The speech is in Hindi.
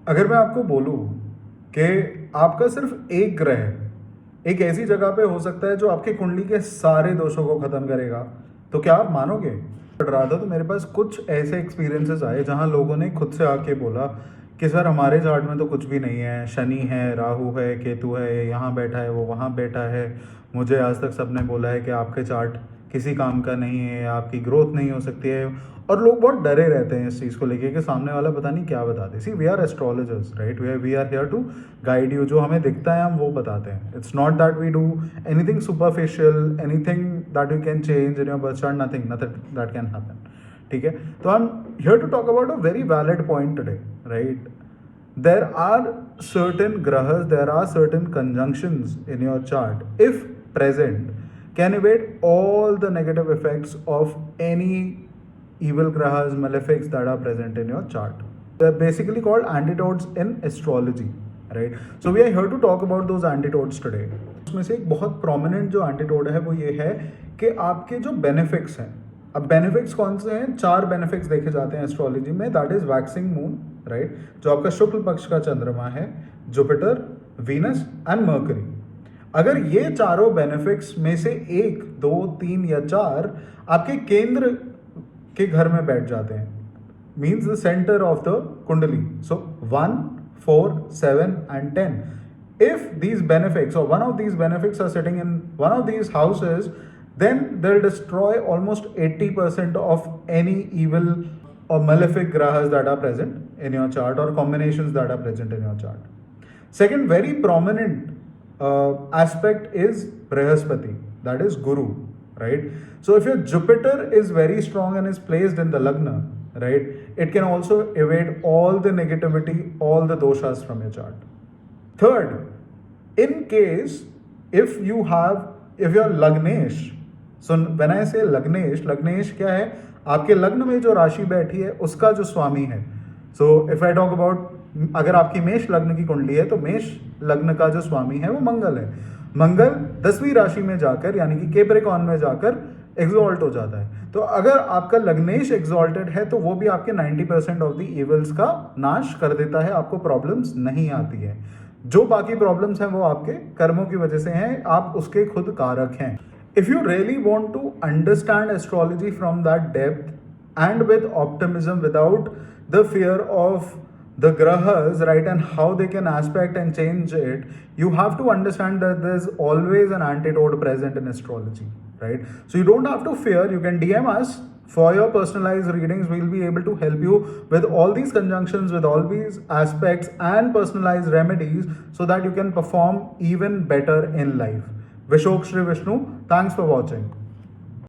अगर मैं आपको बोलूँ कि आपका सिर्फ एक ग्रह एक ऐसी जगह पे हो सकता है जो आपकी कुंडली के सारे दोषों को ख़त्म करेगा, तो क्या आप मानोगे? पढ़ रहा था तो मेरे पास कुछ ऐसे एक्सपीरियंसेस आए जहाँ लोगों ने खुद से आके बोला कि सर हमारे चार्ट में तो कुछ भी नहीं है, शनि है, राहु है, केतु है, ये यहाँ बैठा है, वो वहाँ बैठा है। मुझे आज तक सबने बोला है कि आपके चार्ट किसी काम का नहीं है, आपकी ग्रोथ नहीं हो सकती है। और लोग बहुत डरे रहते हैं इस चीज़ को लेके कि सामने वाला पता नहीं क्या बता दे। See we are astrologers, right? We are here to guide you. जो हमें दिखता है हम वो बताते हैं। It's not that we do anything superficial, anything that you can change in your birth chart, nothing that can happen. ठीक है, तो I am here to talk about a very valid point today, right? There are certain grahas, there are certain conjunctions in your chart, if present, can evade all the negative effects of any evil grahas, malefics that are present in your chart. They're basically called antidotes in astrology, right? So we are here to talk about those antidotes today. उसमें से एक बहुत prominent जो antidote है वो ये है कि आपके जो benefits हैं, अब बेनिफिट्स कौन से हैं? 4 बेनिफिट्स देखे जाते हैं एस्ट्रोलॉजी में, that is waxing moon, right? जो आपका शुक्ल पक्ष का चंद्रमा है, जुपिटर, वीनस एंड मर्करी। अगर ये चारों बेनिफिट्स में से 1, 2, 3 या 4 आपके केंद्र के घर में बैठ जाते हैं, means the centre of the कुंडली, सो 1, 4, 7 and 10, if these benefits or one of these benefits are sitting in one of these houses, then they'll destroy almost 80% of any evil or malefic grahas that are present in your chart or combinations that are present in your chart. Second very prominent aspect is Brihaspati, that is Guru, right? So if your Jupiter is very strong and is placed in the Lagna, right, it can also evade all the negativity, all the doshas from your chart. Third, in case if you're Lagnesh, so when I से लग्नेश, लग्नेश क्या है? आपके लग्न में जो राशि बैठी है उसका जो स्वामी है। So if I talk about, अगर आपकी मेष लग्न की कुंडली है तो मेष लग्न का जो स्वामी है वो मंगल है। मंगल 10वीं राशि में जाकर यानी कि कैप्रिकॉर्न में जाकर एग्जॉल्ट हो जाता है। तो अगर आपका लग्नेश एग्जॉल्टेड है तो वो भी आपके 90% ऑफ द इवल्स का नाश कर देता है, आपको प्रॉब्लम्स नहीं आती है। जो बाकी प्रॉब्लम्स हैं वो आपके कर्मों की वजह से हैं, आप उसके खुद कारक हैं। If you really want to understand astrology from that depth and with optimism, without the fear of the grahas, right, and how they can aspect and change it, you have to understand that there's always an antidote present in astrology, right? So you don't have to fear. You can DM us for your personalized readings. We'll be able to help you with all these conjunctions, with all these aspects and personalized remedies so that you can perform even better in life. Vishok Shri Vishnu, thanks for watching.